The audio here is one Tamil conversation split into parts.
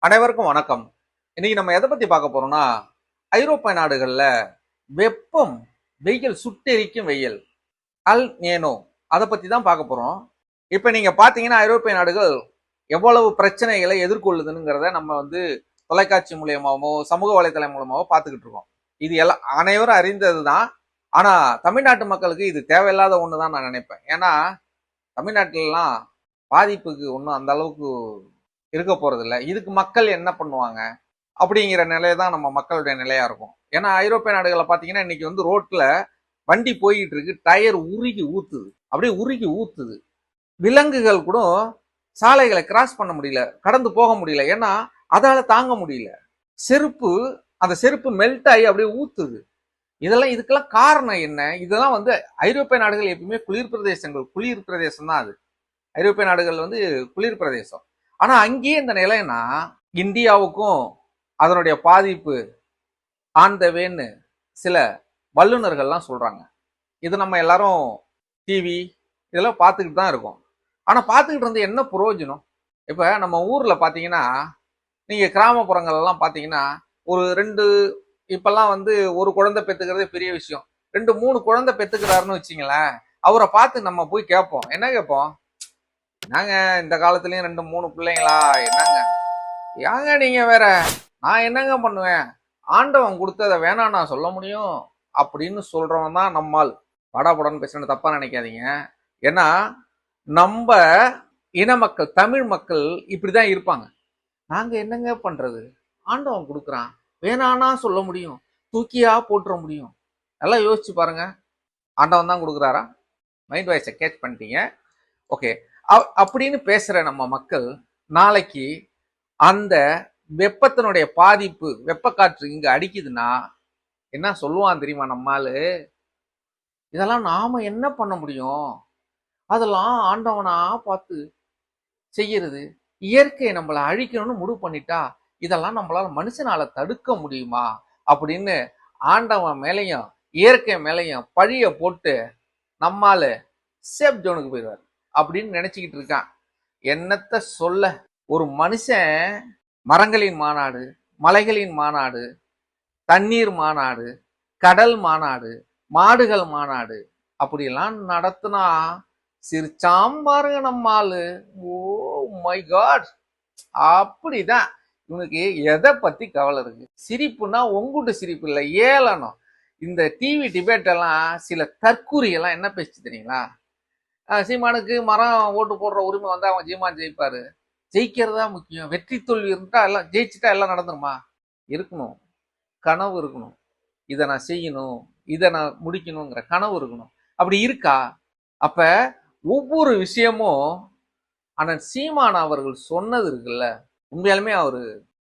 அனைவருக்கும் வணக்கம். இன்னைக்கு நம்ம எதை பத்தி பார்க்க போறோம்னா, ஐரோப்பிய நாடுகள்ல வெப்பம், வெயில் சுட்டெரிக்கும் வெயில், அல் நேனோ அதை பத்தி தான் பார்க்க போறோம். இப்ப நீங்க பாத்தீங்கன்னா ஐரோப்பிய நாடுகள் எவ்வளவு பிரச்சனைகளை எதிர்கொள்ளுதுங்கிறத நம்ம தொலைக்காட்சி மூலியமாவோ சமூக வலைதளம் மூலமாவோ பார்த்துக்கிட்டு இருக்கோம். இது எல்லாம் அனைவரும் அறிந்ததுதான். ஆனா தமிழ்நாட்டு மக்களுக்கு இது தேவையில்லாத ஒண்ணுதான் நான் நினைப்பேன். ஏன்னா தமிழ்நாட்டிலாம் பாதிப்புக்கு ஒன்றும் அந்த அளவுக்கு இருக்க போறது இல்லை. இதுக்கு மக்கள் என்ன பண்ணுவாங்க அப்படிங்கிற நிலை தான் நம்ம மக்களுடைய நிலையா இருக்கும். ஏன்னா ஐரோப்பிய நாடுகளை பார்த்தீங்கன்னா இன்னைக்கு ரோட்ல வண்டி போய்கிட்டு இருக்கு, டயர் உருகி ஊத்துது, அப்படியே உருகி ஊத்துது. விலங்குகள் கூட சாலைகளை கிராஸ் பண்ண முடியல, கடந்து போக முடியல. ஏன்னா அதால தாங்க முடியல. செருப்பு, அந்த செருப்பு மெல்ட் ஆகி அப்படியே ஊத்துது. இதுக்கெல்லாம் காரணம் என்ன? இதெல்லாம் ஐரோப்பிய நாடுகள் எப்பவுமே குளிர் பிரதேசங்கள், குளிர் பிரதேசம் தான் அது. ஐரோப்பிய நாடுகள் குளிர் பிரதேசம். ஆனா அங்கேயே இந்த நிலைன்னா இந்தியாவுக்கும் அதனுடைய பாதிப்பு ஆன் த வேன்னு சில வல்லுநர்கள்லாம் சொல்றாங்க. இது நம்ம எல்லாரும் டிவி இதெல்லாம் பார்த்துக்கிட்டு தான் இருக்கோம். ஆனா பார்த்துக்கிட்டு இருந்து என்ன பிரயோஜனம்? இப்ப நம்ம ஊர்ல பாத்தீங்கன்னா, நீங்க கிராமப்புறங்கள் எல்லாம் பாத்தீங்கன்னா, ஒரு ரெண்டு இப்பெல்லாம் ஒரு குழந்தை பெத்துக்கிறதே பெரிய விஷயம். 2 3 குழந்தை பெத்துக்கிறாருன்னு வச்சுங்களேன், அவரை பார்த்து நம்ம போய் கேட்போம். என்ன கேட்போம்? என்னங்க இந்த காலத்துலயும் 2 3 பிள்ளைங்களா? என்னங்க ஏங்க நீங்க வேற? நான் என்னங்க பண்ணுவேன்? ஆண்டவன் கொடுத்ததை வேணாம் நான் சொல்ல முடியும் அப்படின்னு சொல்றவன் தான் நம்மால். படாபடன்னு பேசுறது தப்பா நினைக்காதீங்க. ஏன்னா நம்ம இன மக்கள், தமிழ் மக்கள் இப்படிதான் இருப்பாங்க. நாங்க என்னங்க பண்றது? ஆண்டவன் கொடுக்குறான், வேணானா சொல்ல முடியும், தூக்கியா போட்டுற முடியும். நல்லா யோசிச்சு பாருங்க. ஆண்டவன் தான் கொடுக்குறாரா? மைண்ட் வாய்ஸை கேட்ச் பண்ணிட்டீங்க. ஓகே. அப்படின்னு பேசுற நம்ம மக்கள் நாளைக்கு அந்த வெப்பத்தினுடைய பாதிப்பு, வெப்ப காற்று இங்க அடிக்குதுன்னா என்ன சொல்லுவான் தெரியுமா நம்மாலு? இதெல்லாம் நாம என்ன பண்ண முடியும்? அதெல்லாம் ஆண்டவனா பார்த்து செய்யறது. இயற்கையை நம்மளை அழிக்கணும்னு முடிவு பண்ணிட்டா இதெல்லாம் நம்மளால மனுஷனால தடுக்க முடியுமா அப்படின்னு ஆண்டவன் மேலையும் இயற்கை மேலையும் பழிய போட்டு நம்மால சேஃப் ஜோனுக்கு போயிடுவார் அப்படின்னு நினைச்சுக்கிட்டு இருக்கான். என்னத்த சொல்ல? ஒரு மனுஷன் மரங்களின் மாநாடு, மலைகளின் மாநாடு, தண்ணீர் மாநாடு, கடல் மாநாடு, மாடுகள் மாநாடு அப்படியெல்லாம் நடத்தினா சிரிச்சாம் பாருங்க நம்மாலு. Oh my God! அப்படிதான். இவனுக்கு எதை பத்தி கவலை இருக்கு? சிரிப்புனா உங்கூட்டு சிரிப்பு இல்லை, ஏளனம். இந்த டிவி டிபேட் எல்லாம் சில தற்கூரி எல்லாம் என்ன பேச்சு தெரியுங்களா? சீமானுக்கு மரம் ஓட்டு போடுற உரிமை அவன் சீமான் ஜெயிப்பாரு. ஜெயிக்கிறதா முக்கியம். வெற்றி தோல்வி இருந்தா எல்லாம் ஜெயிச்சுட்டா எல்லாம் நடந்துருமா? இருக்கணும், கனவு இருக்கணும். இதை நான் செய்யணும், இதை நான் முடிக்கணுங்கிற கனவு இருக்கணும். அப்படி இருக்கா? அப்ப ஒவ்வொரு விஷயமும் அண்ணன் சீமான் அவர்கள் சொன்னது இருக்குல்ல, உண்மையாலுமே அவரு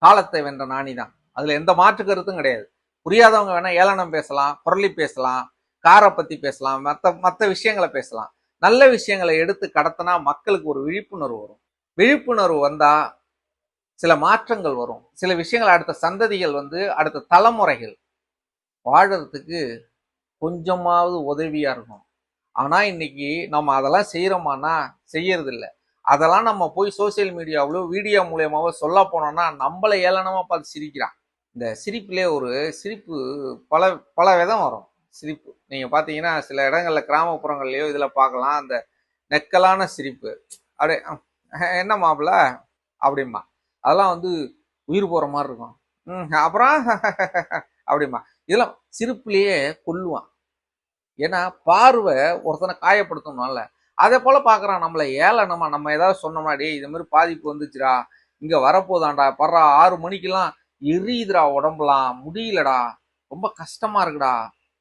காலத்தை வென்ற நாணிதான். அதுல எந்த மாற்று கருத்தும் கிடையாது. புரியாதவங்க வேணா ஏளனம் பேசலாம், புரளி பேசலாம், காரை பத்தி பேசலாம், மற்ற விஷயங்களை பேசலாம். நல்ல விஷயங்களை எடுத்து கடத்தினா மக்களுக்கு ஒரு விழிப்புணர்வு வரும். விழிப்புணர்வு வந்தா சில மாற்றங்கள் வரும். சில விஷயங்கள் அடுத்த சந்ததிகள் அடுத்த தலைமுறைகள் வாழறதுக்கு கொஞ்சமாவது உதவியா இருக்கும். ஆனா இன்னைக்கு நம்ம அதெல்லாம் செய்யறோமானா செய்யறது இல்லை. அதெல்லாம் நம்ம போய் சோசியல் மீடியாவிலோ வீடியோ மூலியமாவோ சொல்ல போனோம்னா நம்மளை ஏளனமா பார்த்து சிரிக்கிறான். இந்த சிரிப்புலேயே ஒரு சிரிப்பு பல பல விதம் வரும். சிரிப்பு நீங்க பாத்தீங்கன்னா சில இடங்கள்ல கிராமப்புறங்கள்லயோ இதுல பார்க்கலாம். அந்த நெக்கலான சிரிப்பு, அப்படியே என்ன மாப்பிள்ள அப்படிமா, அதெல்லாம் உயிர் போற மாதிரி இருக்கும். அப்புறம் அப்படிமா, இதெல்லாம் சிரிப்புலயே கொல்லுவான். ஏன்னா பார்வை ஒருத்தனை காயப்படுத்தணும்ல. அதே போல பாக்குறான் நம்மளை ஏளனமா. நம்ம ஏதாவது சொன்னோம்னா, டே இது மாதிரி பாதிப்பு வந்துச்சுடா, இங்க வரப்போதான்டா, பர்றா 6 மணிக்கெல்லாம் எரியுதுடா, உடம்புலாம் முடியலடா, ரொம்ப கஷ்டமா இருக்குடா,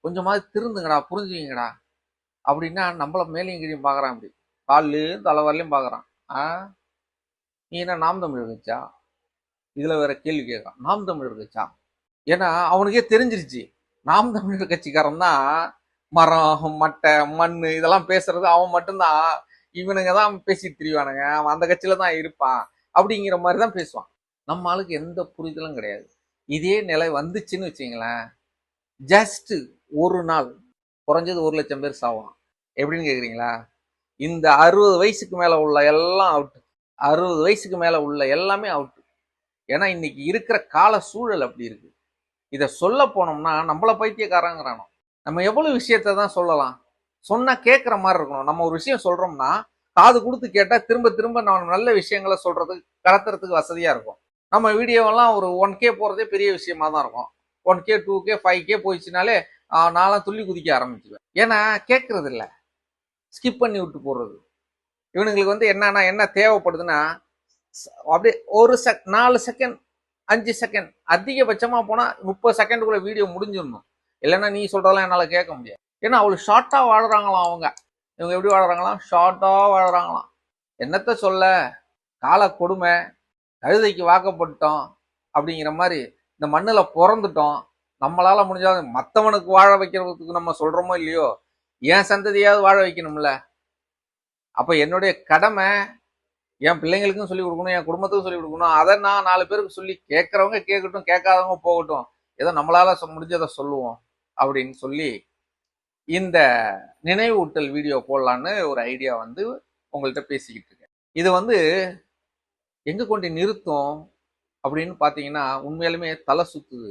கொஞ்சமாவது திருந்துங்கடா, புரிஞ்சுங்கடா அப்படின்னா நம்மள மேலையும் கீழையும் பாக்குறான். அப்படி காலிலேயும் தலை வரலையும் பாக்குறான். நீ என்ன நாம் தமிழர் கட்சா? இதுல வேற கேள்வி கேட்கறான், நாம் தமிழர் கட்சா? ஏன்னா அவனுக்கே தெரிஞ்சிருச்சு நாம் தமிழர் கட்சிக்காரன் தான் மரம், மட்டை, மண் இதெல்லாம் பேசுறது அவன் மட்டும்தான். இவனுங்க தான் பேசிட்டு திரிவானுங்க, அவன் அந்த கட்சியில தான் இருப்பான் அப்படிங்கிற மாதிரி தான் பேசுவான். நம்ம ஆளுக்கு எந்த புரிதலும் கிடையாது. இதே நிலை வந்துச்சுன்னு வச்சுங்களேன், ஜஸ்ட் ஒரு நாள் குறைஞ்சது 1,00,000 பேர் சாவான். எப்படின்னு கேக்குறீங்களா? இந்த 60 வயசுக்கு மேல உள்ள எல்லாம் அவுட். 60 வயசுக்கு மேல உள்ள எல்லாமே அவுட். ஏன்னா இன்னைக்கு இருக்கிற கால சூழல் அப்படி இருக்கு. இதை சொல்ல போனோம்னா நம்மள பைத்தியக்காரங்கிறானோ. நம்ம எவ்வளவு விஷயத்த தான் சொல்லலாம், சொன்னா கேட்கிற மாதிரி இருக்கணும். நம்ம ஒரு விஷயம் சொல்றோம்னா காது கொடுத்து கேட்டா திரும்ப திரும்ப நம்ம நல்ல விஷயங்களை சொல்றதுக்கு கடத்துறதுக்கு வசதியா இருக்கும். நம்ம வீடியோவெல்லாம் ஒரு 1K போறதே பெரிய விஷயமா தான் இருக்கும். 1K 2K 5K போயிடுச்சுனாலே நான்லாம் துள்ளி குதிக்க ஆரம்பிச்சுவேன். ஏன்னா கேட்கறது இல்லை, ஸ்கிப் பண்ணி விட்டு போடுறது. இவனுங்களுக்கு வந்து என்னன்னா என்ன தேவைப்படுதுன்னா அப்படியே ஒரு 4 செகண்ட் 5 செகண்ட் அதிகபட்சமா போனா 30 செகண்டுக்குள்ள வீடியோ முடிஞ்சிடணும். இல்லைன்னா நீ சொல்றதெல்லாம் என்னால கேட்க முடியாது. ஏன்னா அவ்வளவு ஷார்ட்டா வாழுறாங்களாம் அவங்க. இவங்க எப்படி வாழுறாங்களாம், ஷார்ட்டா வாழுறாங்களாம். என்னத்த சொல்ல, கால கொடுமை, கழுதைக்கு வாக்கப்பட்டோம் அப்படிங்கிற மாதிரி இந்த மண்ணுல பிறந்துட்டோம். நம்மளால முடிஞ்சாது மற்றவனுக்கு வாழ வைக்கிறதுக்கு நம்ம சொல்றோமோ இல்லையோ, என் சந்ததியாவது வாழ வைக்கணும்ல. அப்ப என்னுடைய கடமை என் பிள்ளைங்களுக்கும் சொல்லி கொடுக்கணும், என் குடும்பத்துக்கும் சொல்லி கொடுக்கணும். அதை நான் 4 பேருக்கு சொல்லி கேட்கறவங்க கேட்கட்டும், கேட்காதவங்க போகட்டும், ஏதோ நம்மளால முடிஞ்சதை சொல்லுவோம் அப்படின்னு சொல்லி இந்த நினைவூட்டல் வீடியோ போடலான்னு ஒரு ஐடியா வந்து உங்கள்கிட்ட பேசிக்கிட்டு இருக்கேன். இது வந்து எங்க கொண்டு நிறுத்தும் அப்படின்னு பாத்தீங்கன்னா உண்மையாலுமே தலை சுத்துது.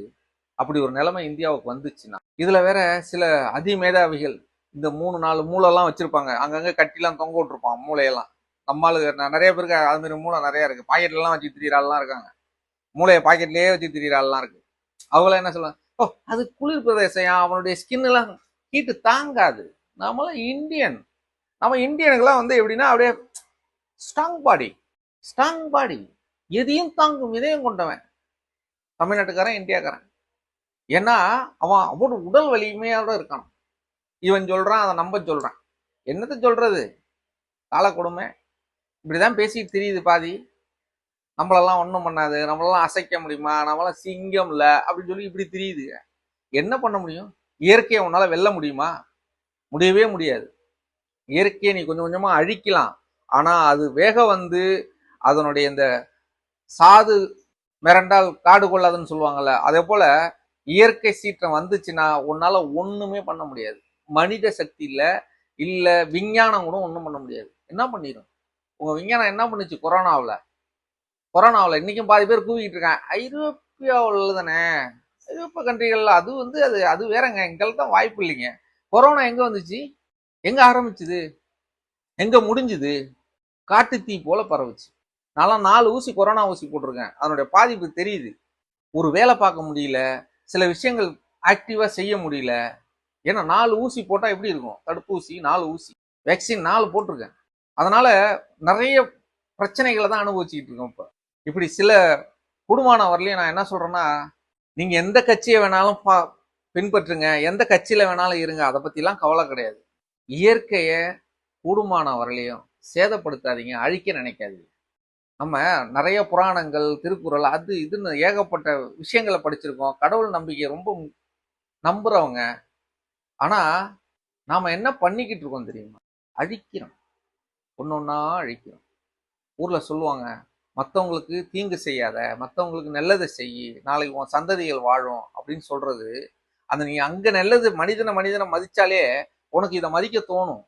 அப்படி ஒரு நிலைமை இந்தியாவுக்கு வந்துச்சுன்னா, இதுல வேற சில அதிமேதாவிகள் இந்த 3-4 மூளைலாம் வச்சிருப்பாங்க. அங்கங்க கட்டிலாம் தொங்க விட்டுருப்பான் மூளையெல்லாம். நம்மளுக்கு நிறைய பேருக்கு அது மாதிரி மூளை நிறைய இருக்கு. பாக்கெட்ல எல்லாம் வச்சு திரியிறாள்லாம் இருக்காங்க. மூளையை பாக்கெட்லயே வச்சு திரியிறாள்லாம் இருக்கு. அவங்கள என்ன சொல்லுவாங்க, ஓ அது குளிர் பிரதேசம், அவனுடைய ஸ்கின் எல்லாம் ஹீட்டு தாங்காது. நம்மளாம் இந்தியன். நம்ம இந்தியனுக்கெல்லாம் வந்து எப்படின்னா அப்படியே ஸ்ட்ராங் பாடி, ஸ்ட்ராங் பாடி, எதையும் தாங்கும் இதயம் கொண்டவன் தமிழ்நாட்டுக்காரன், இந்தியாக்காரன். ஏன்னா அவன் அவ்வளவு உடல் வலிமையோட இருக்கான். இவன் சொல்றான், அதை நம்ப சொல்றான். என்னத்த சொல்றது, கால கொடுமை. இப்படிதான் பேசிட்டு தெரியுது பாதி. நம்மளெல்லாம் ஒன்றும் பண்ணாது, நம்மளெல்லாம் அசைக்க முடியுமா, நம்மளாம் சிங்கம் இல்லை அப்படின்னு சொல்லி இப்படி தெரியுது. என்ன பண்ண முடியும்? இயற்கையை உன்னால வெல்ல முடியுமா? முடியவே முடியாது. இயற்கையை நீ கொஞ்சம் கொஞ்சமா அழிக்கலாம். ஆனா அது வேக வந்து அதனுடைய இந்த சாது மிரண்டால் காடு கொள்ளாதுன்னு சொல்லுவாங்கல்ல, அதே போல இயற்கை சீற்றம் வந்துச்சுன்னா உன்னால ஒண்ணுமே பண்ண முடியாது. மனித சக்தி இல்ல விஞ்ஞானம் கூட ஒண்ணும் பண்ண முடியாது. என்ன பண்ணிடும் உங்க விஞ்ஞானம்? என்ன பண்ணுச்சு கொரோனாவில் இன்னைக்கும் பாதி பேர் கூவிக்கிட்டு இருக்காங்க. ஐரோப்பியாவில் தானே, ஐரோப்பிய கண்ட்ரிகள்ல அது வந்து அது வேறங்க, எங்களுக்கு தான் வாய்ப்பு இல்லைங்க. கொரோனா எங்க வந்துச்சு, எங்க ஆரம்பிச்சுது, எங்க முடிஞ்சுது? காட்டு தீ போல பரவுச்சு. நான்லாம் 4 ஊசி கொரோனா ஊசி போட்டிருக்கேன். அதனுடைய பாதிப்பு தெரியுது. ஒரு வேலை பார்க்க முடியல, சில விஷயங்கள் ஆக்டிவா செய்ய முடியல. ஏன்னா 4 ஊசி போட்டா எப்படி இருக்கும், தடுப்பூசி 4 ஊசி, வேக்சின் 4 போட்டிருக்கேன். அதனால நிறைய பிரச்சனைகளை தான் அனுபவிச்சுக்கிட்டு இருக்கோம். இப்படி சில குடும்பமான வரலையும் நான் என்ன சொல்றேன்னா, நீங்க எந்த கட்சியை வேணாலும் பின்பற்றுங்க, எந்த கட்சியில வேணாலும் இருங்க, அதை பத்திலாம் கவலை கிடையாது. இயற்கைய கூடுமான வரலையும் சேதப்படுத்தாதீங்க, அழிக்க நினைக்காதீங்க. நம்ம நிறைய புராணங்கள், திருக்குறள், அது இதுன்னு ஏகப்பட்ட விஷயங்களை படிச்சிருக்கோம். கடவுள் நம்பிக்கை ரொம்ப நம்புறவங்க. ஆனா நாம என்ன பண்ணிக்கிட்டு இருக்கோம் தெரியுமா? அழிக்கிறோம், ஒன்னொன்னா அழிக்கிறோம். ஊர்ல சொல்லுவாங்க, மற்றவங்களுக்கு தீங்கு செய்யாத, மற்றவங்களுக்கு நல்லதை செய்யி, நாளைக்கு உன் சந்ததிகள் வாழும் அப்படின்னு சொல்றது. அந்த நீ அங்க நல்லது மனிதனை மதிச்சாலே உனக்கு இதை மதிக்க தோணும்.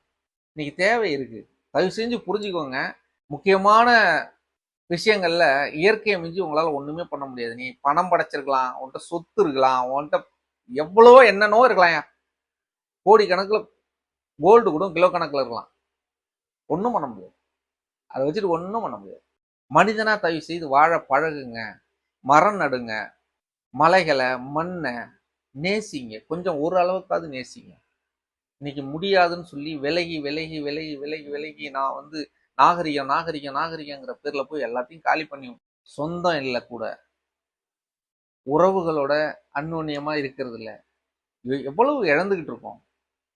இன்னைக்கு தேவை இருக்கு. தயவு செஞ்சு புரிஞ்சுக்கோங்க. முக்கியமான விஷயங்கள்ல இயற்கையை மிஞ்சி உங்களால ஒண்ணுமே பண்ண முடியாது. நீ பணம் படைச்சிருக்கலாம், உன்கிட்ட சொத்து இருக்கலாம், உன்கிட்ட எவ்வளவோ என்னன்னோ இருக்கலாம், கோடி கணக்குல கோல்டு கூட கிலோ கணக்குல இருக்கலாம், ஒன்றும் பண்ண முடியாது. அதை வச்சுட்டு ஒன்றும் பண்ண முடியாது. மனிதனா தயவு செய்து வாழ பழகுங்க, மரம் நடுங்க, மலைகளை மண்ணை நேசிங்க, கொஞ்சம் ஒரு அளவுக்காவது நேசிங்க. இன்னைக்கு முடியாதுன்னு சொல்லி விலகி விலகி விலகி விலகி விலகி நான் வந்து நாகரிகம் நாகரிகம் நாகரிகங்கிற பேர்ல போய் எல்லாத்தையும் காலி பண்ணி, சொந்தம் இல்லை கூட, உறவுகளோட அந்யோன்யமா இருக்கிறது இல்லை, எவ்வளவு இழந்துகிட்டு இருக்கோம்.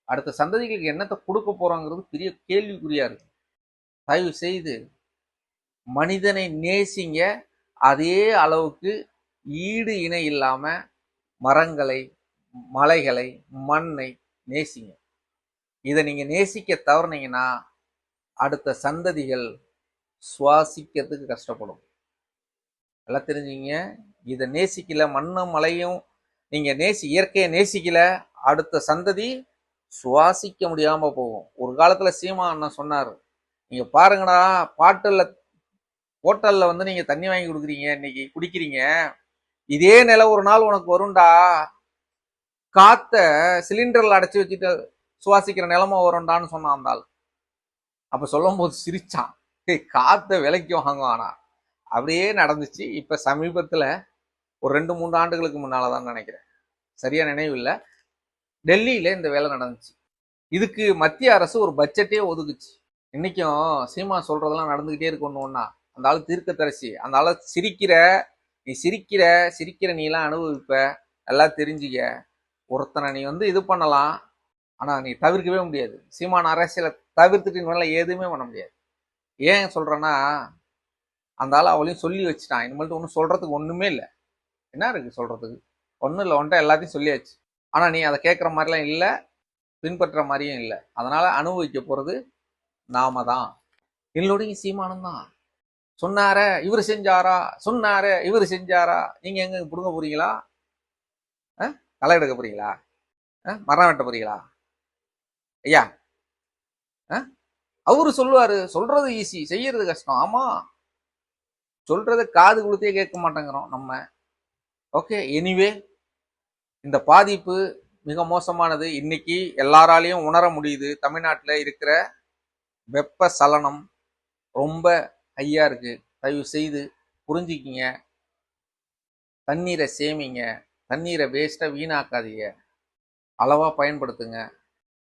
அடுத்த சந்ததிகளுக்கு என்னத்தை கொடுக்க போறோங்கிறது பெரிய கேள்விக்குறியா இருக்கு. தயவு செய்து மனிதனை நேசிங்க. அதே அளவுக்கு ஈடு இணை இல்லாம மரங்களை, மலைகளை, மண்ணை நேசிங்க. இதை நீங்க நேசிக்க தவறுனீங்கன்னா அடுத்த சந்ததிகள் சுவாசிக்கிறதுக்கு கஷ்டப்படும். எல்லாம் தெரிஞ்சுங்க. இதை நேசிக்கல, மண்ணும் மலையும் நீங்க இயற்கையை நேசிக்கல, அடுத்த சந்ததி சுவாசிக்க முடியாம போகும். ஒரு காலத்துல சீமா அண்ணன் சொன்னாரு, நீங்க பாருங்கடா, பாட்டுல ஹோட்டல்ல வந்து நீங்க தண்ணி வாங்கி கொடுக்குறீங்க, இன்னைக்கு குடிக்கிறீங்க. இதே நிலை ஒரு நாள் உனக்கு வரும்டா. காத்த சிலிண்டர்ல அடைச்சு வச்சுட்டு சுவாசிக்கிற நிலைமை வரும்டான்னு சொன்னான் அந்த ஆள். அப்ப சொல்லும் போது சிரிச்சான். காத்த விலைக்கு வாங்குவானா? அப்படியே நடந்துச்சு. இப்ப சமீபத்துல ஒரு 2-3 ஆண்டுகளுக்கு முன்னாலதான் நினைக்கிறேன், சரியா நினைவு இல்லை, டெல்லியில இந்த வேலை நடந்துச்சு. இதுக்கு மத்திய அரசு ஒரு பட்ஜெட்டே ஒதுக்குச்சு. இன்னைக்கும் சீமா சொல்றதெல்லாம் நடந்துகிட்டே இருக்கு ஒண்ணு ஒண்ணா. அந்த ஆளு தீர்க்கதரிசி. அந்த ஆளு சிரிக்கிற நீ எல்லாம் அனுபவிப்ப, எல்லாம் தெரிஞ்சுக்க. ஒருத்தனை நீ வந்து இது பண்ணலாம், ஆனா நீ தவிர்க்கவே முடியாது. சீமான அரசியலை தவிர்த்துட்டு இனிமேல் எதுவுமே பண்ண முடியாது. ஏன் சொல்றேன்னா, அந்த ஆள் அவளையும் சொல்லி வச்சுட்டான். இனிமேல்ட்டு ஒன்றும் சொல்றதுக்கு ஒண்ணுமே இல்லை. என்ன இருக்கு சொல்றதுக்கு? ஒன்றும் இல்லை, ஒன்றை எல்லாத்தையும் சொல்லியாச்சு. ஆனா நீ அதை கேட்குற மாதிரிலாம் இல்லை, பின்பற்ற மாதிரியும் இல்லை. அதனால அனுபவிக்க போறது நாம தான். எல்லோடையும் சீமானம் தான். சொன்னார இவர் செஞ்சாரா, சொன்னார இவர் செஞ்சாரா, நீங்க எங்க புடுங்க போறீங்களா? களை எடுக்க போறீங்களா? மரம் வெட்ட போறீங்களா? ஐயா, அவரு சொல்லுவாரு, சொல்றது ஈஸி, செய்யறது கஷ்டம். ஆமா, சொல்றத காது கொடுத்தே கேட்க மாட்டேங்கிறோம் நம்ம. ஓகே, எனிவே இந்த பாதிப்பு மிக மோசமானது. இன்னைக்கு எல்லாராலையும் உணர முடியுது. தமிழ்நாட்டில் இருக்கிற வெப்ப சலனம் ரொம்ப ஹையா இருக்கு. தயவு செய்து புரிஞ்சுக்கிங்க. தண்ணீரை சேமிங்க. தண்ணீரை வேஸ்டா வீணாக்காதீங்க. அளவா பயன்படுத்துங்க.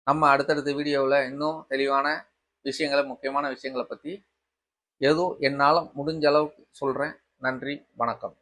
நம்ம அடுத்தடுத்த வீடியோவில் இன்னும் தெளிவான விஷயங்களை, முக்கியமான விஷயங்களை பற்றி ஏதோ என்னால் முடிஞ்ச அளவுக்கு சொல்கிறேன். நன்றி, வணக்கம்.